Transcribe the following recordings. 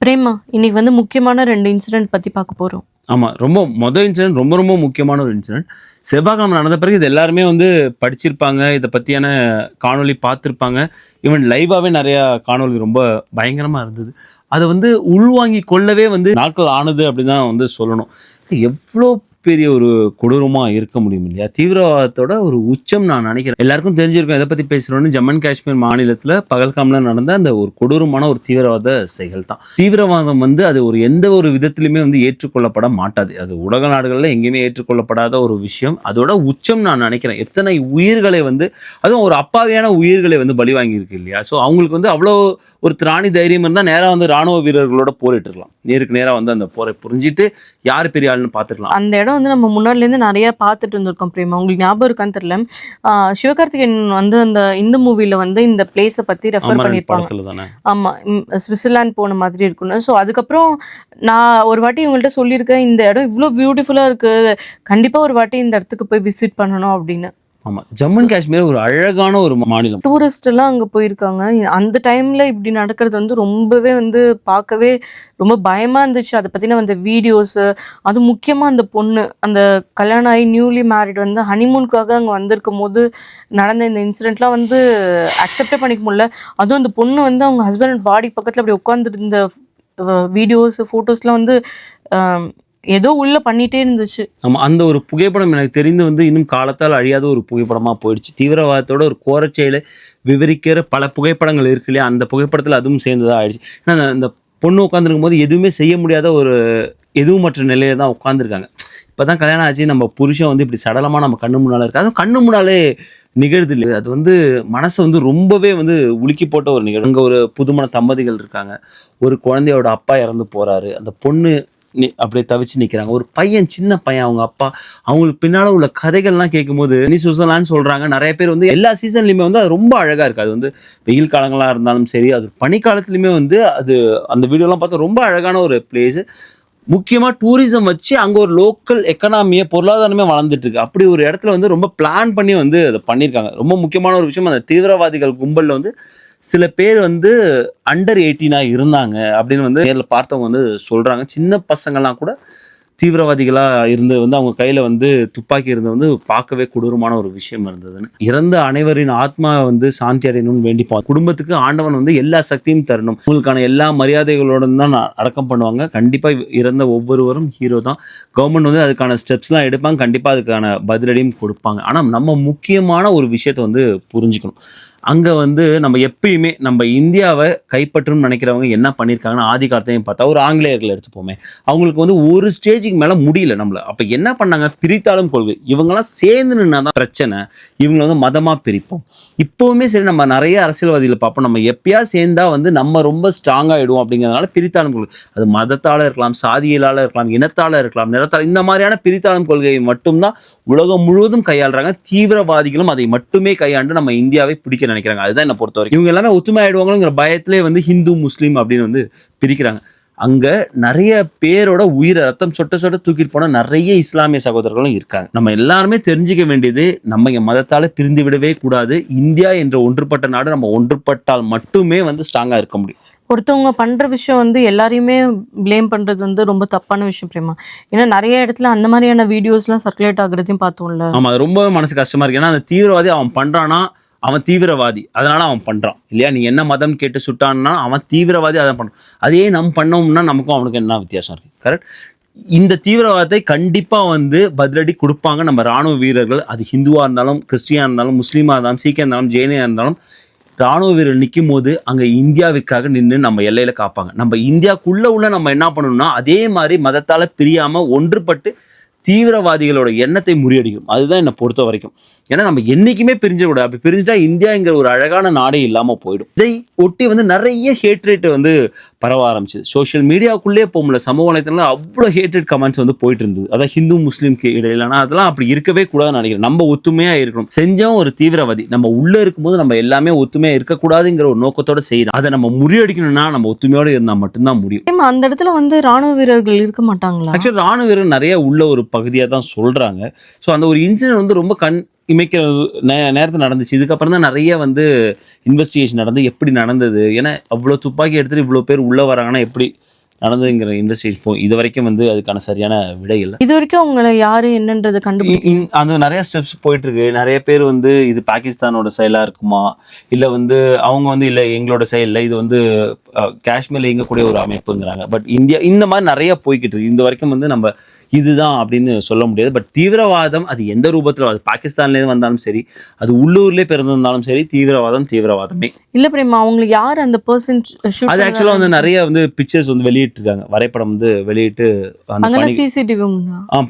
பிரேமா, இன்னைக்கு வந்து முக்கியமான 2 இன்சிடென்ட் பத்தி பார்க்க போறோம். ஆமாம், மொதல் இன்சிடென்ட் ரொம்ப ரொம்ப முக்கியமான ஒரு இன்சிடென்ட். செவ்வாய்க்கிழமை நடந்த பிறகு இது எல்லாருமே படிச்சிருப்பாங்க, இதை பற்றியான காணொளி பார்த்துருப்பாங்க. ஈவன் லைவாகவே நிறையா காணொளி ரொம்ப பயங்கரமாக இருந்தது. அதை உள்வாங்கி கொள்ளவே நாட்கள் ஆனது அப்படின்னு தான் சொல்லணும். எவ்வளோ பெரிய ஒரு கொடூரமாக இருக்க முடியும் இல்லையா? தீவிரவாதத்தோட ஒரு உச்சம் நான் நினைக்கிறேன். எல்லாருக்கும் தெரிஞ்சிருக்கும் எதை பற்றி பேசுகிறோன்னு. ஜம்மு அண்ட் காஷ்மீர் மாநிலத்தில் பகல்காம்ல நடந்த அந்த ஒரு கொடூரமான ஒரு தீவிரவாத செயல் தான். தீவிரவாதம் அது ஒரு எந்த ஒரு விதத்திலுமே ஏற்றுக்கொள்ளப்பட மாட்டாது. அது உலக நாடுகளில் எங்கேயுமே ஏற்றுக்கொள்ளப்படாத ஒரு விஷயம். அதோட உச்சம் நான் நினைக்கிறேன். எத்தனை உயிர்களை அதுவும் ஒரு அப்பாவியான உயிர்களை பலி வாங்கியிருக்கு இல்லையா? ஸோ அவங்களுக்கு அவ்வளோ ஒரு திராணி தைரியம் இருந்தால் நேராக ராணுவ வீரர்களோட போரிட்டு இருக்கலாம். நேருக்கு நேராக அந்த போரை புரிஞ்சிட்டு யார் பெரிய ஆளுன்னு பார்த்துக்கலாம். அந்த இடம் நம்ம முன்னாடிலேருந்து நிறைய பார்த்துட்டு இருந்திருக்கோம் பிரேமா. உங்களுக்கு ஞாபகம் இருக்கான்னு தெரியல. சிவகார்த்திகேயன் அந்த இந்த மூவில இந்த பிளேஸை பத்தி ரெஃபர் பண்ணியிருப்பாங்க. ஆமா, சுவிட்சர்லாந்து போன மாதிரி இருக்குன்னு. ஸோ அதுக்கப்புறம் நான் ஒரு வாட்டி இவங்கள்ட்ட சொல்லியிருக்கேன், இந்த இடம் இவ்வளோ பியூட்டிஃபுல்லா இருக்கு, கண்டிப்பா ஒரு வாட்டி இந்த இடத்துக்கு போய் விசிட் பண்ணணும் அப்படின்னு. ஆமாம், ஜம்மு அண்ட் காஷ்மீர் ஒரு அழகான ஒரு மாநிலம். டூரிஸ்ட் எல்லாம் அங்கே போயிருக்காங்க. அந்த டைம்ல இப்படி நடக்கிறது ரொம்பவே பார்க்கவே ரொம்ப பயமா இருந்துச்சு. அதை பத்தின வீடியோஸ், அது முக்கியமா அந்த பொண்ணு, அந்த கல்யாணம் ஆகி நியூலி மேரிட் ஹனிமூனுக்காக அங்கே வந்திருக்கும் போது நடந்த இந்த இன்சிடென்ட்லாம் அக்செப்டே பண்ணிக்க முடியல. அதுவும் அந்த பொண்ணு அவங்க ஹஸ்பண்ட் பாடி பக்கத்துல அப்படி உட்காந்துருந்த வீடியோஸ் ஃபோட்டோஸ்லாம் ஏதோ உள்ள பண்ணிட்டே இருந்துச்சு. ஆமாம், அந்த ஒரு புகைப்படம் எனக்கு தெரிந்து இன்னும் காலத்தால் அழியாத ஒரு புகைப்படமாக போயிடுச்சு. தீவிரவாதத்தோட ஒரு கோரச்செயலை விவரிக்கிற பல புகைப்படங்கள் இருக்கு இல்லையா? அந்த புகைப்படத்தில் அதுவும் சேர்ந்ததாக ஆயிடுச்சு. ஏன்னா அந்த பொண்ணு உட்காந்துருக்கும் போது எதுவுமே செய்ய முடியாத ஒரு எதுவுமற்ற நிலையில தான் உட்காந்துருக்காங்க. இப்போ தான் கல்யாணம் ஆச்சு, நம்ம புருஷன் இப்படி சடலமாக நம்ம கண்ணு முன்னால் இருக்குது. அதுவும் கண்ணு முன்னாலே நிகழ்து இல்லை. அது மனசை ரொம்பவே உலுக்கி போட்ட ஒரு நிகழ்வு. அங்கே ஒரு புதுமண தம்பதிகள் இருக்காங்க. ஒரு குழந்தையோட அப்பா இறந்து போகிறாரு. அந்த பொண்ணு அப்படியே தவிச்சு நிற்கிறாங்க. ஒரு பையன், சின்ன பையன், அவங்க அப்பா. அவங்களுக்கு பின்னால் உள்ள கதைகள்லாம் கேட்கும்போது நீ சுவிட்சர்லாந்து சொல்கிறாங்க. நிறைய பேர் எல்லா சீசன்லையுமே அது ரொம்ப அழகாக இருக்குது. அது வெயில் காலங்களாக இருந்தாலும் சரி, அது பனிக்காலத்துலையுமே அது அந்த வீடியோலாம் பார்த்தா ரொம்ப அழகான ஒரு பிளேஸு. முக்கியமாக டூரிசம் வச்சு அங்கே ஒரு லோக்கல் எக்கனாமியை, பொருளாதாரமே வளர்ந்துட்டு இருக்கு. அப்படி ஒரு இடத்துல ரொம்ப பிளான் பண்ணி அதை பண்ணியிருக்காங்க. ரொம்ப முக்கியமான ஒரு விஷயம், அந்த தீவிரவாதிகள் கும்பலில் சில பேர் அண்டர் 18 இருந்தாங்க அப்படின்னு நேரில் பார்த்தவங்க சொல்கிறாங்க. சின்ன பசங்கள்லாம் கூட தீவிரவாதிகளாக இருந்து அவங்க கையில் துப்பாக்கி இருந்து பார்க்கவே கொடூரமான ஒரு விஷயம் இருந்ததுன்னு. இறந்த அனைவரின் ஆத்மா சாந்தி அடையணும்னு வேண்டிப்போம். குடும்பத்துக்கு ஆண்டவன் எல்லா சக்தியும் தரணும். உங்களுக்கான எல்லா மரியாதைகளோடு தான் அடக்கம் பண்ணுவாங்க. கண்டிப்பாக இறந்த ஒவ்வொருவரும் ஹீரோ தான். கவர்மெண்ட் அதுக்கான ஸ்டெப்ஸ்லாம் எடுப்பாங்க. கண்டிப்பாக அதுக்கான பதிலடியும் கொடுப்பாங்க. ஆனால் நம்ம முக்கியமான ஒரு விஷயத்தை புரிஞ்சுக்கணும். அங்கே நம்ம எப்பயுமே நம்ம இந்தியாவை கைப்பற்றணும்னு நினைக்கிறவங்க என்ன பண்ணியிருக்காங்கன்னா, ஆதி காலத்தையும் பார்த்தா ஒரு ஆங்கிலேயர்கள் எடுத்துப்போமே, அவங்களுக்கு ஒரு ஸ்டேஜுக்கு மேலே முடியல நம்மள. அப்போ என்ன பண்ணாங்க? பிரித்தாளும் கொள்கை. இவங்கெல்லாம் சேர்ந்து நின்னா தான் பிரச்சனை. இவங்களை மதமாக பிரிப்போம். இப்போவுமே சரி, நம்ம நிறைய அரசியல்வாதிகளை பார்ப்போம். நம்ம எப்பயா சேர்ந்தா நம்ம ரொம்ப ஸ்ட்ராங்காக ஆகிடுவோம். அப்படிங்கிறதுனால பிரித்தாளும் கொள்கை, அது மதத்தால் இருக்கலாம், சாதியிலால் இருக்கலாம், இனத்தால் இருக்கலாம், நிறத்தால், இந்த மாதிரியான பிரித்தாளும் கொள்கையை மட்டும்தான் உலகம் முழுவதும் கையாளுறாங்க. தீவிரவாதிகளும் அதை மட்டுமே கையாண்டு நம்ம இந்தியாவை பிடிக்க நினைக்கிறாங்க. அதுதான் என்ன பொறுத்த வரைக்கும். இவங்க எல்லாமே ஒத்துமை ஆயிடுவாங்கிற பயத்திலே ஹிந்து முஸ்லீம் அப்படின்னு பிரிக்கிறாங்க. அங்க நிறைய பேரோட உயிரை ரத்தம் சொட்ட சொட்ட தூக்கிட்டு போன நிறைய இஸ்லாமிய சகோதரர்களும் இருக்காங்க. நம்ம எல்லாருமே தெரிஞ்சுக்க வேண்டியது, நம்ம இங்க மதத்தால பிரிந்து விடவே கூடாது. இந்தியா என்ற ஒன்றுபட்ட நாடு. நம்ம ஒன்றுபட்டால் மட்டுமே ஸ்ட்ராங்கா இருக்க முடியும். ஒருத்தவங்க பண்ற விஷயம் எல்லாரையுமே பிளேம் பண்றது ரொம்ப தப்பான விஷயம் பிரேமா. ஏன்னா நிறைய இடத்துல அந்த மாதிரியான வீடியோஸ்லாம் சர்க்குலேட் ஆகுறதையும் பார்த்தோம்ல. ஆமா, அது ரொம்ப மனசு கஷ்டமா இருக்கு. ஏன்னா அந்த தீவிரவாதி அவன் பண்றானா, அவன் தீவிரவாதி, அதனால அவன் பண்றான் இல்லையா? நீ என்ன மதம் கேட்டு சுட்டான்னா அவன் தீவிரவாதி, அதை பண்றான். அதே நம்ம பண்ணோம்னா நமக்கும் அவனுக்கு என்ன வித்தியாசம் இருக்கு? கரெக்ட். இந்த தீவிரவாதத்தை கண்டிப்பா பதிலடி கொடுப்பாங்க நம்ம ராணுவ வீரர்கள். அது ஹிந்துவா இருந்தாலும், கிறிஸ்டியா இருந்தாலும், முஸ்லீமா இருந்தாலும், சீக்கியா இருந்தாலும், ஜெயினியா இருந்தாலும், ராணுவ வீரர் நிற்கும் போது அங்கே இந்தியாவுக்காக நின்று நம்ம எல்லையில காப்பாங்க. நம்ம இந்தியாவுக்குள்ள உள்ள நம்ம என்ன பண்ணணும்னா, அதே மாதிரி மதத்தால பிரியாம ஒன்றுபட்டு தீவிரவாதிகளோட எண்ணத்தை முறியடிக்கும். அதுதான் என்னை பொறுத்த வரைக்கும். ஏன்னா நம்ம என்னைக்குமே பிரிஞ்சிடக்கூடாது. அப்படி பிரிஞ்சுட்டா இந்தியாங்கிற ஒரு அழகான நாடே இல்லாமல் போயிடும். இதை ஒட்டி நிறைய ஹேட்ரேட் பரவ ஆரம்பிச்சு. சோஷியல் மீடியாவுக்குள்ளே போகல, சமூக வலைத்தளத்தில் அவ்வளோ ஹேட்ரேட் கமெண்ட்ஸ் போயிட்டு இருந்தது. அதான் ஹிந்து முஸ்லீம்க்கு இடையில. ஆனால் அதெல்லாம் அப்படி இருக்கவே கூடாதுன்னு நினைக்கிறேன். நம்ம ஒத்துமையாக இருக்கணும். செஞ்சோம் ஒரு தீவிரவாதி, நம்ம உள்ளே இருக்கும்போது நம்ம எல்லாமே ஒத்துமையாக இருக்கக்கூடாதுங்கிற ஒரு நோக்கத்தோட செய்யணும். அதை நம்ம முறியடிக்கணும்னா நம்ம ஒத்துமையோடு இருந்தால் மட்டும்தான் முடியும். அந்த இடத்துல ராணுவ வீரர்கள் இருக்க மாட்டாங்களா? ஆக்சுவலி ராணுவ வீரர் நிறைய உள்ள ஒரு பகுதியாக தான் சொல்கிறாங்க. ஸோ அந்த ஒரு இன்சிடென்ட் ரொம்ப இமைக்கிற நேரத்தில் நடந்துச்சு. இதுக்கப்புறம் தான் நிறைய இன்வெஸ்டிகேஷன் நடந்து எப்படி நடந்தது, ஏன்னா அவ்வளோ துப்பாக்கி எடுத்துகிட்டு இவ்வளோ பேர் உள்ளே வராங்கன்னா எப்படி நடந்ததுங்கிற இன்வெஸ்டிகேஷன் இது வரைக்கும் வந்து அதுக்கான சரியான விடை இல்லை. இது வரைக்கும் அவங்கள யாரு என்னன்றதை அது நிறைய ஸ்டெப்ஸ் போயிட்டு இருக்கு. நிறைய பேர் வந்து இது பாகிஸ்தானோட செயலா இருக்குமா, இல்லை வந்து அவங்க வந்து இல்லை எங்களோட செயல் இல்லை, இது வந்து காஷ்மீர்ல இயங்கக்கூடிய ஒரு அமைப்புங்கிறாங்க. பட் இந்தியா இந்த மாதிரி நிறைய போய்கிட்டு இருக்கு. இந்த வரைக்கும் வந்து நம்ம இதுதான் அப்படின்னு சொல்ல முடியாது. பட் தீவிரவாதம் அது எந்த ரூபத்தில், அது பாகிஸ்தான்லேருந்து வந்தாலும் சரி, அது உள்ளூர்லேயே பிறந்திருந்தாலும் சரி, தீவிரவாதமே இல்ல பிரேமா. அவங்களுக்கு யார் அந்த பர்சன்? அது ஆக்சுவலாக வந்து நிறைய வந்து பிக்சர்ஸ் வந்து வெளியிட்டு இருக்காங்க, வரைபடம் வந்து வெளியிட்டு அந்த சிசிடிவி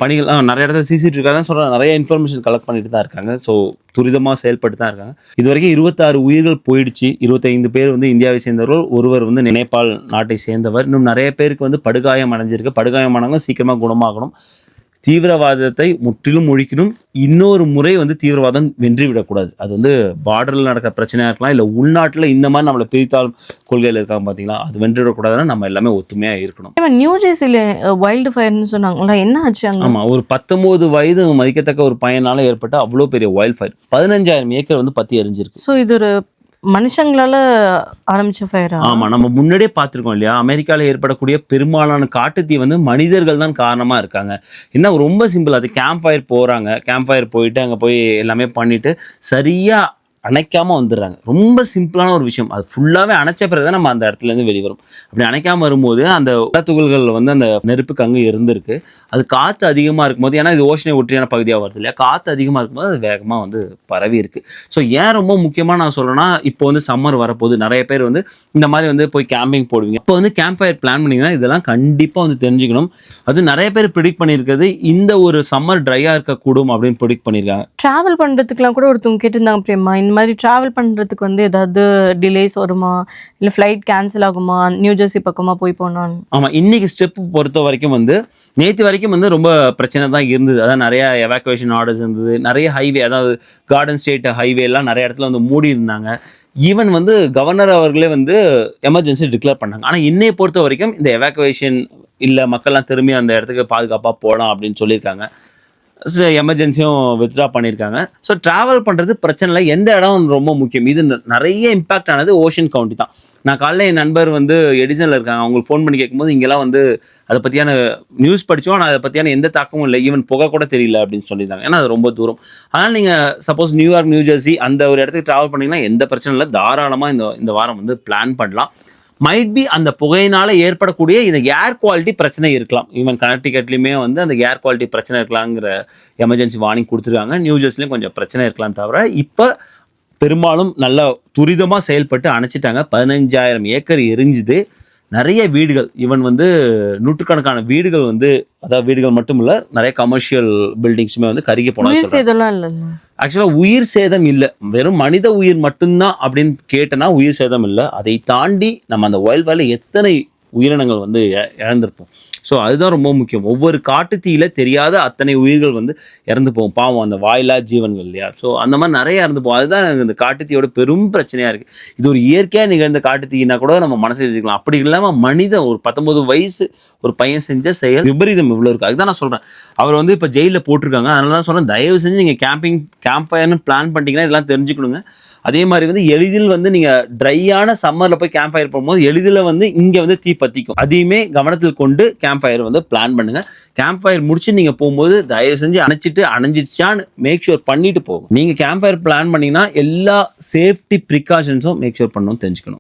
பணிகள் நிறைய இடத்துல சிசிடிவி தான் சொல்றாங்க. நிறைய இன்ஃபர்மேஷன் கலெக்ட் பண்ணிட்டு தான் இருக்காங்க. ஸோ துரிதமாக செயல்பட்டு தான் இருக்காங்க. இது வரைக்கும் 26 உயிர்கள் போயிடுச்சு. 25 பேர் வந்து இந்தியாவை சேர்ந்தவர்கள், ஒருவர் வந்து நேபாள் நாட்டை சேர்ந்தவர். இன்னும் நிறைய பேருக்கு வந்து படுகாயம் அடைஞ்சிருக்கு. படுகாயமானவங்க சீக்கிரமாக குணமாகணும். தீவிரவாதத்தை முற்றிலும் ஒழிக்கணும். இன்னொரு முறை வந்து தீவிரவாதம் வென்றி விடக்கூடாது. அது வந்து பார்டரில் நடக்கிற பிரச்சனையாக இருக்கலாம், இல்லை உள்நாட்டில் இந்த மாதிரி நம்மளை பிரித்தாளும் கொள்கையில் இருக்காங்க பார்த்தீங்களா, அது வென்று விடக்கூடாதுன்னா நம்ம எல்லாமே ஒத்துமையாக இருக்கணும். நியூ ஜெர்சியில் வைல்டு ஃபயர்னு சொன்னாங்களா, என்ன ஆச்சு? ஆமாம், ஒரு 19 வயது மதிக்கத்தக்க ஒரு பையனால் ஏற்பட்ட அவ்வளோ பெரிய வைல்டு ஃபயர் 15,000 ஏக்கர் வந்து பற்றி எரிஞ்சிருக்கு. ஸோ இது ஒரு மனுஷங்களால ஆரம்பிச்ச ஃபயரா? ஆமா, நம்ம முன்னாடியே பார்த்துருக்கோம் இல்லையா, அமெரிக்காவில் ஏற்படக்கூடிய பெரும்பாலான காட்டுத்தீ வந்து மனிதர்கள் தான் காரணமா இருக்காங்க. என்ன ரொம்ப சிம்பிள், அது கேம்ப் ஃபயர் போறாங்க, கேம்ப் ஃபயர் போயிட்டு அங்கே போய் எல்லாமே பண்ணிட்டு சரியா அணைக்காம வந்துடுறாங்க. ரொம்ப சிம்பிளான ஒரு விஷயம். அது ஃபுல்லாவே அணைச்ச பிறகு தான் நம்ம அந்த இடத்துல இருந்து வெளியே வரும். அப்படி அணைக்காம வரும்போது அந்த துகள்கள் வந்து அந்த நெருப்புக்கு அங்கே இருந்திருக்கு. அது காற்று அதிகமாக இருக்கும்போது, ஏன்னா இது ஓஷனை ஒற்றியான பகுதியாக வருது இல்லையா, காற்று அதிகமாக இருக்கும்போது அது வேகமாக வந்து பரவி இருக்கு. ஸோ ஏன் ரொம்ப முக்கியமாக நான் சொல்றேன்னா, இப்போ வந்து சம்மர் வரப்போது, நிறைய பேர் வந்து இந்த மாதிரி வந்து போய் கேம்பிங் போடுவீங்க. இப்போ வந்து கேம்ப் ஃபயர் பிளான் பண்ணிங்கன்னா இதெல்லாம் கண்டிப்பாக வந்து தெரிஞ்சுக்கணும். அது நிறைய பேர் ப்ரிடிக்ட் பண்ணியிருக்கிறது, இந்த ஒரு சம்மர் ட்ரையாக இருக்கக்கூடும் அப்படின்னு ப்ரிடிக்ட் பண்ணியிருக்காங்க. ட்ராவல் பண்ணுறதுக்குலாம் கூட ஒருத்தவங்க கேட்டிருந்தாங்க பிரேமா, இந்த மாதிரி ட்ராவல் பண்ணுறதுக்கு வந்து ஏதாவது டிலேஸ் வருமா, இல்லை ஃப்ளைட் கேன்சல் ஆகுமா, நியூ ஜெர்சி பக்கமாக போய் போனான்னு? ஆமாம், இன்னைக்கு ஸ்டெப் பொறுத்த வரைக்கும் வந்து நேற்று வரைக்கும் வந்து ரொம்ப பிரச்சனை தான் இருந்தது. அதான் நிறைய எவாக்குவேஷன் ஆர்டர்ஸ் இருந்தது. நிறைய ஹைவே, அதாவது கார்டன் ஸ்டேட் ஹைவே எல்லாம் நிறைய இடத்துல வந்து மூடி இருந்தாங்க. ஈவன் வந்து கவர்னர் அவர்களே வந்து எமர்ஜென்சி டிக்ளேர் பண்ணாங்க. ஆனால் இன்னையை பொறுத்த வரைக்கும் இந்த எவாக்குவேஷன் இல்லை, மக்கள்லாம் திரும்பி அந்த இடத்துக்கு பாதுகாப்பாக போகலாம் அப்படின்னு சொல்லியிருக்காங்க. எமர்ஜென்சியும் வித்ட்ரா பண்ணியிருக்காங்க. ஸோ ட்ராவல் பண்ணுறது பிரச்சனை இல்லை. எந்த இடம் ரொம்ப முக்கியம், இது நிறைய இம்பாக்ட் ஆனது ஓஷன் கவுண்டி தான். நான் காலைல என் நண்பர் வந்து எடிசனில் இருக்காங்க, அவங்களுக்கு ஃபோன் பண்ணி கேட்கும்போது இங்கெல்லாம் வந்து அதை பற்றியான நியூஸ் படித்தோம், ஆனால் அதை பற்றியான எந்த தாக்கமும் இல்லை, ஈவன் புகை கூட தெரியல அப்படின்னு சொல்லியிருந்தாங்க. ஏன்னா அது ரொம்ப தூரம். அதனால் நீங்கள் சப்போஸ் நியூயார்க், நியூ ஜெர்சி அந்த ஒரு இடத்துக்கு ட்ராவல் பண்ணிங்கன்னா எந்த பிரச்சனை இல்லை, தாராளமாக இந்த வாரம் வந்து பிளான் பண்ணலாம். மைட் பி அந்த புகையினால ஏற்படக்கூடிய இந்த ஏர் குவாலிட்டி பிரச்சனை இருக்கலாம். ஈவன் கனெக்டிகட்லையுமே வந்து அந்த ஏர் குவாலிட்டி பிரச்சனை இருக்கலாங்கிற எமர்ஜென்சி வார்னிங் கொடுத்துருக்காங்க. நியூ ஜெர்சிலையும் கொஞ்சம் பிரச்சனை இருக்கலாம். தவிர இப்போ பெரும்பாலும் நல்லா துரிதமாக செயல்பட்டு அணைச்சிட்டாங்க. 15,000 ஏக்கர் எரிஞ்சுது. நிறைய வீடுகள், ஈவன் வந்து நூற்றுக்கணக்கான வீடுகள் வந்து, அதாவது வீடுகள் மட்டும் இல்லை, நிறைய கமர்ஷியல் பில்டிங்ஸுமே வந்து கருகி போனாங்க. ஆக்சுவலாக உயிர் சேதம் இல்லை, வெறும் மனித உயிர் மட்டும்தான் அப்படின்னு கேட்டனா உயிர் சேதம் இல்லை. அதை தாண்டி நம்ம அந்த வைல்ட் ஃபயர்ல எத்தனை உயிரினங்கள் வந்து இழந்திருப்போம். ஸோ அதுதான் ரொம்ப முக்கியம். ஒவ்வொரு காட்டுத்தீயில தெரியாத அத்தனை உயிர்கள் வந்து இறந்து போகும். பாவம் அந்த வாயிலா ஜீவன்கள் இல்லையா. ஸோ அந்த மாதிரி நிறைய இறந்து போகும். அதுதான் இந்த காட்டுத்தீயோட பெரும் பிரச்சனையாக இருக்குது. இது ஒரு இயற்கையாக நிகழ்ந்த காட்டுத்தீனா கூட நம்ம மனசு எழுதிக்கலாம். அப்படி இல்லாமல் மனிதன் ஒரு 19 வயசு ஒரு பையன் செஞ்ச செயல் விபரீதம் இவ்வளோ இருக்குது. அதுதான் நான் சொல்கிறேன். அவர் வந்து இப்போ ஜெயிலில் போட்டிருக்காங்க. அதனால தான் சொல்கிறேன், தயவு செஞ்சு நீங்கள் கேம்ப் ஃபயர்னு பிளான் பண்ணிட்டீங்கன்னா இதெல்லாம் தெரிஞ்சுக்கணுங்க. அதே மாதிரி வந்து எளிதில் வந்து நீங்கள் ட்ரையான சம்மரில் போய் கேம்ப் ஃபயர் போகும்போது எளிதில் வந்து இங்கே வந்து தீ பற்றிக்கும். அதையுமே கவனத்தில் கொண்டு கேம்ப் ஃபயர் வந்து பிளான் பண்ணுங்கள். கேம்ப் ஃபயர் முடிச்சு நீங்கள் போகும்போது தயவு செஞ்சு அணைஞ்சிடுச்சான்னு மேக் ஷூர் பண்ணிட்டு போகும். நீங்கள் கேம்ப் ஃபயர் பிளான் பண்ணிங்கன்னா எல்லா சேஃப்டி ப்ரிகாஷன்ஸும் மேக் ஷூர் பண்ணணும்னு தெரிஞ்சுக்கணும்.